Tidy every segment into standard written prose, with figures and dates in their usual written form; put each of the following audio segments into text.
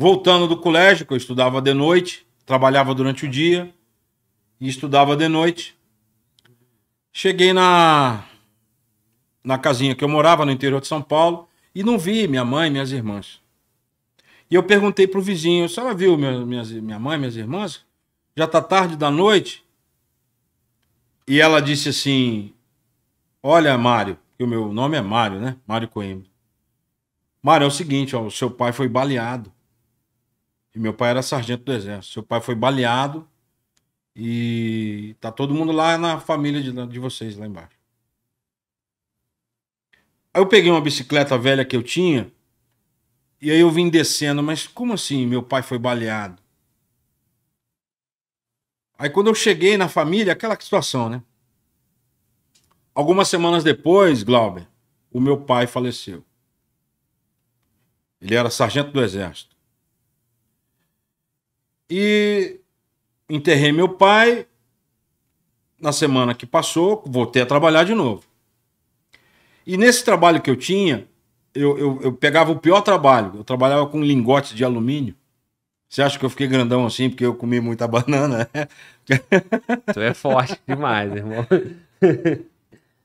Voltando do colégio, que eu estudava de noite, trabalhava durante o dia e estudava de noite. Cheguei na casinha que eu morava, no interior de São Paulo, e não vi minha mãe e minhas irmãs. E eu perguntei pro vizinho, a senhora viu minha mãe e minhas irmãs? Já tá tarde da noite? E ela disse assim, olha, Mário, que o meu nome é Mário, né? Mário Coimbra. Mário, é o seguinte, ó, o seu pai foi baleado. E meu pai era sargento do exército. Seu pai foi baleado e tá todo mundo lá na família de vocês, lá embaixo. Aí eu peguei uma bicicleta velha que eu tinha e aí eu vim descendo, mas como assim meu pai foi baleado? Aí quando eu cheguei na família, aquela situação, né? Algumas semanas depois, Glauber, o meu pai faleceu. Ele era sargento do exército. E enterrei meu pai. Na semana que passou, voltei a trabalhar de novo. E nesse trabalho que eu tinha, eu pegava o pior trabalho. Eu trabalhava com lingotes de alumínio. Você acha que eu fiquei grandão assim porque eu comi muita banana? Tu é forte demais, irmão.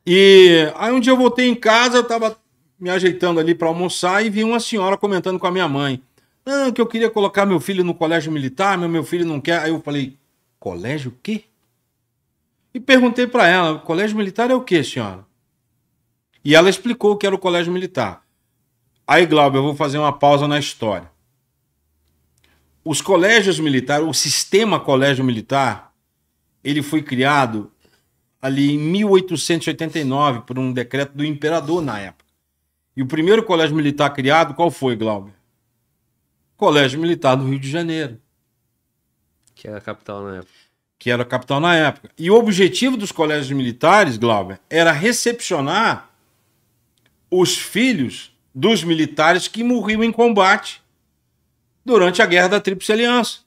E aí um dia eu voltei em casa, eu tava me ajeitando ali para almoçar e vi uma senhora comentando com a minha mãe. Ah, que eu queria colocar meu filho no colégio militar, meu filho não quer. Aí eu falei, colégio o quê? E perguntei para ela, colégio militar é o quê, senhora? E ela explicou que era o colégio militar. Aí, Glauber, eu vou fazer uma pausa na história. Os colégios militares, o sistema colégio militar, ele foi criado ali em 1889 por um decreto do imperador na época. E o primeiro colégio militar criado, qual foi, Glauber? Colégio Militar do Rio de Janeiro. Que era a capital na época. Que era a capital na época. E o objetivo dos colégios militares, Glauber, era recepcionar os filhos dos militares que morriam em combate durante a Guerra da Tríplice Aliança.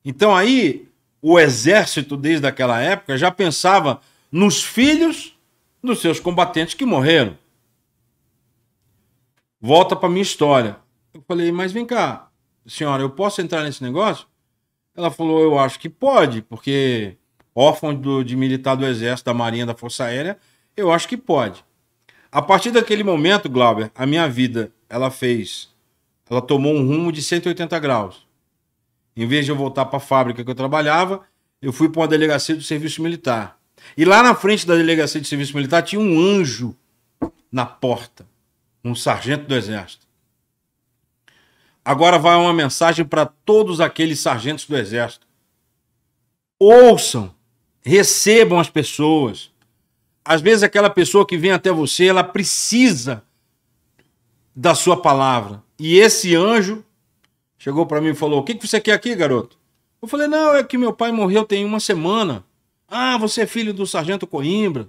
Então aí, o exército, desde aquela época, já pensava nos filhos dos seus combatentes que morreram. Volta para minha história. Eu falei, mas vem cá, senhora, eu posso entrar nesse negócio? Ela falou, eu acho que pode, porque órfão de militar do Exército, da Marinha, da Força Aérea, eu acho que pode. A partir daquele momento, Glauber, a minha vida, ela tomou um rumo de 180 graus. Em vez de eu voltar para a fábrica que eu trabalhava, eu fui para uma delegacia do serviço militar. E lá na frente da delegacia de serviço militar tinha um anjo na porta, um sargento do Exército. Agora vai uma mensagem para todos aqueles sargentos do Exército. Ouçam, recebam as pessoas. Às vezes aquela pessoa que vem até você, ela precisa da sua palavra. E esse anjo chegou para mim e falou, o que você quer aqui, garoto? Eu falei, não, é que meu pai morreu tem uma semana. Ah, você é filho do sargento Coimbra.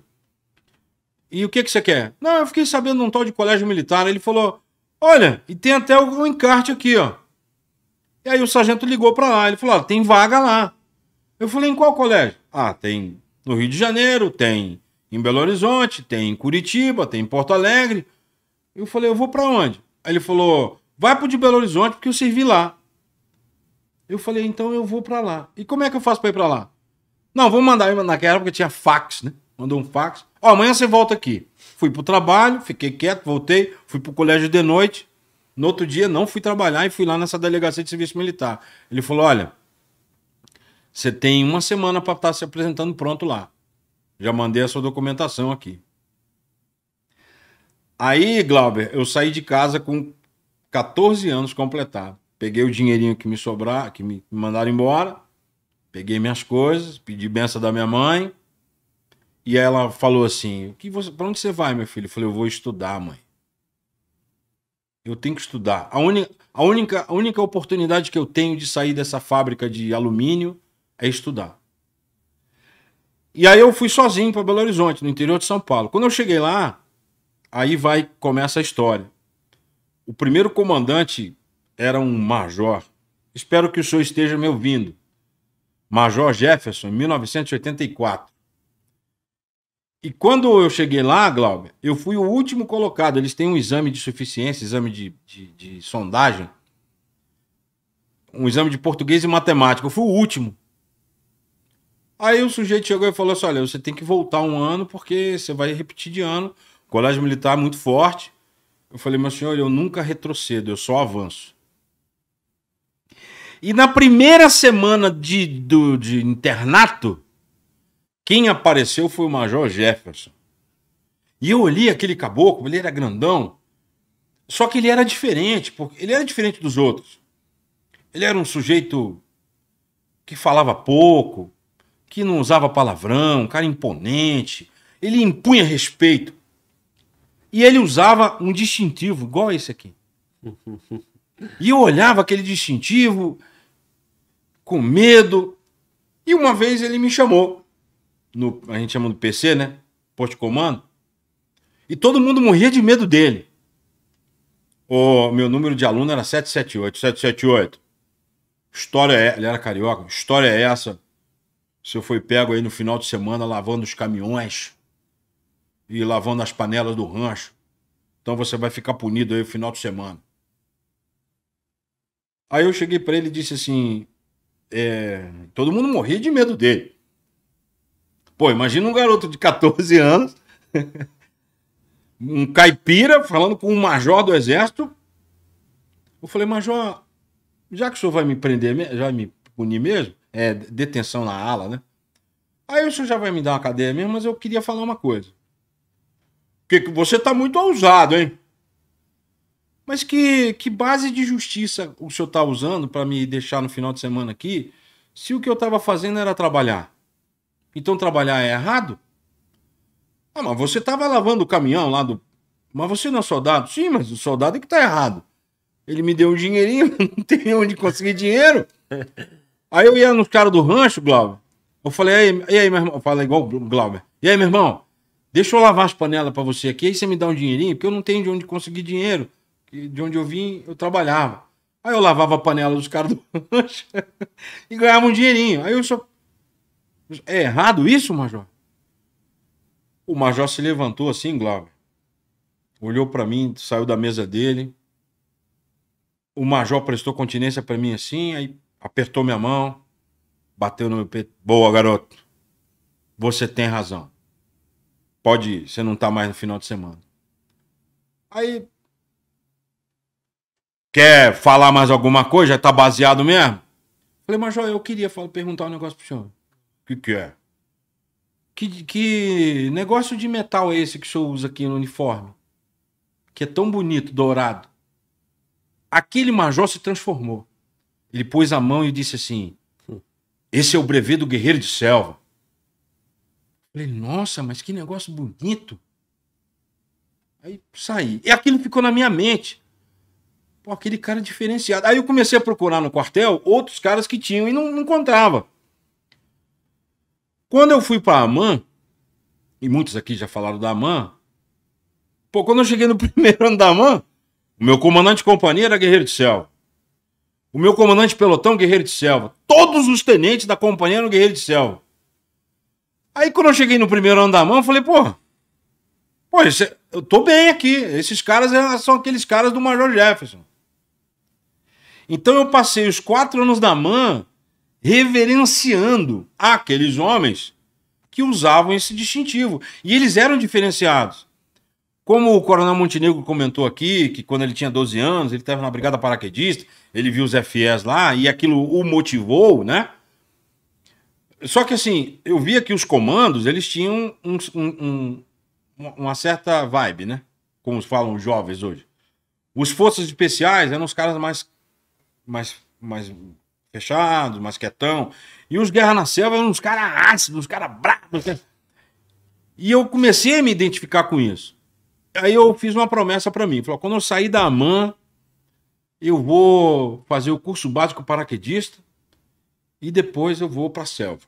E o que você quer? Não, eu fiquei sabendo de um tal de colégio militar. Ele falou, olha, e tem até o encarte aqui, ó. E aí o sargento ligou para lá. Ele falou, ó, tem vaga lá. Eu falei, em qual colégio? Ah, tem no Rio de Janeiro, tem em Belo Horizonte, tem em Curitiba, tem em Porto Alegre. Eu falei, eu vou para onde? Aí ele falou, vai pro de Belo Horizonte porque eu servi lá. Eu falei, então eu vou para lá. E como é que eu faço para ir para lá? Não, vou mandar. Naquela época tinha fax, né? Mandou um fax. Ó, amanhã você volta aqui. Fui pro trabalho, fiquei quieto, voltei, fui pro colégio de noite. No outro dia não fui trabalhar e fui lá nessa delegacia de serviço militar. Ele falou, olha, você tem uma semana para estar se apresentando pronto lá. Já mandei a sua documentação aqui. Aí, Glauber, eu saí de casa com 14 anos completados. Peguei o dinheirinho que me sobrar, que me mandaram embora. Peguei minhas coisas, pedi benção da minha mãe. E ela falou assim, para onde você vai, meu filho? Eu falei, eu vou estudar, mãe. Eu tenho que estudar. A única oportunidade que eu tenho de sair dessa fábrica de alumínio é estudar. E aí eu fui sozinho para Belo Horizonte, no interior de São Paulo. Quando eu cheguei lá, aí começa a história. O primeiro comandante era um major. Espero que o senhor esteja me ouvindo. Major Jefferson, em 1984. E quando eu cheguei lá, Glauber, eu fui o último colocado. Eles têm um exame de suficiência, exame de sondagem. um exame de português e matemática. Eu fui o último. Aí o sujeito chegou e falou assim, olha, você tem que voltar um ano porque você vai repetir de ano. O colégio militar é muito forte. Eu falei, meu senhor, eu nunca retrocedo, eu só avanço. E na primeira semana de internato, quem apareceu foi o Major Jefferson. E eu olhei aquele caboclo, ele era grandão, só que ele era diferente, porque ele era diferente dos outros. Ele era um sujeito que falava pouco, que não usava palavrão, um cara imponente, ele impunha respeito. E ele usava um distintivo, igual esse aqui. E eu olhava aquele distintivo com medo, e uma vez ele me chamou, a gente chama do PC, né? Posto de comando, e todo mundo morria de medo dele. O meu número de aluno era 778, 778. História é, ele era carioca, história é essa? O senhor foi pego aí no final de semana lavando os caminhões e lavando as panelas do rancho. Então você vai ficar punido aí no final de semana. Aí eu cheguei para ele e disse assim, todo mundo morria de medo dele. Pô, imagina um garoto de 14 anos, um caipira falando com um major do exército. Eu falei, major, já que o senhor vai me prender, já vai me punir mesmo, detenção na ala, né? Aí o senhor já vai me dar uma cadeia mesmo, mas eu queria falar uma coisa. Porque você tá muito ousado, hein? Mas que base de justiça o senhor tá usando para me deixar no final de semana aqui, se o que eu tava fazendo era trabalhar? Então trabalhar é errado? Ah, mas você tava lavando o caminhão lá do... Mas você não é soldado? Sim, mas o soldado é que tá errado. Ele me deu um dinheirinho, não tem onde conseguir dinheiro. Aí eu ia nos caras do rancho, Glauber. Eu falei, e aí, meu irmão? Eu falei igual o Glauber. E aí, meu irmão? Deixa eu lavar as panelas pra você aqui, aí você me dá um dinheirinho, porque eu não tenho de onde conseguir dinheiro. De onde eu vim, eu trabalhava. Aí eu lavava a panela dos caras do rancho e ganhava um dinheirinho. Aí eu só... É errado isso, major? O major se levantou assim, Glauber. Olhou pra mim, saiu da mesa dele. O major prestou continência pra mim assim, aí apertou minha mão, bateu no meu peito. Boa, garoto. Você tem razão. Pode ir, você não tá mais no final de semana. Aí... Quer falar mais alguma coisa? Já tá baseado mesmo? Falei, major, eu queria perguntar um negócio pro senhor. O que é? Que negócio de metal é esse que o senhor usa aqui no uniforme? Que é tão bonito, dourado. Aquele major se transformou. Ele pôs a mão e disse assim, esse é o brevê do guerreiro de selva. Falei, nossa, mas que negócio bonito. Aí saí. E aquilo ficou na minha mente. Pô, aquele cara diferenciado. Aí eu comecei a procurar no quartel outros caras que tinham e não encontrava. Quando eu fui para a AMAN, e muitos aqui já falaram da AMAN, pô, quando eu cheguei no primeiro ano da AMAN, o meu comandante de companhia era guerreiro de selva. O meu comandante de pelotão, guerreiro de selva. Todos os tenentes da companhia eram guerreiro de selva. Aí quando eu cheguei no primeiro ano da AMAN, eu falei, pô, eu tô bem aqui. Esses caras são aqueles caras do Major Jefferson. Então eu passei os 4 anos da AMAN reverenciando aqueles homens que usavam esse distintivo. E eles eram diferenciados. Como o Coronel Montenegro comentou aqui, que quando ele tinha 12 anos, ele estava na Brigada Paraquedista, ele viu os FEs lá e aquilo o motivou, né? Só que assim, eu via que os comandos, eles tinham uma certa vibe, né? Como falam os jovens hoje. Os forças especiais eram os caras mais fechados, mais quietão. E os Guerra na Selva eram uns caras ácidos, uns caras bravos. E eu comecei a me identificar com isso. Aí eu fiz uma promessa pra mim. Falei, quando eu sair da AMAN, eu vou fazer o curso básico paraquedista e depois eu vou pra selva.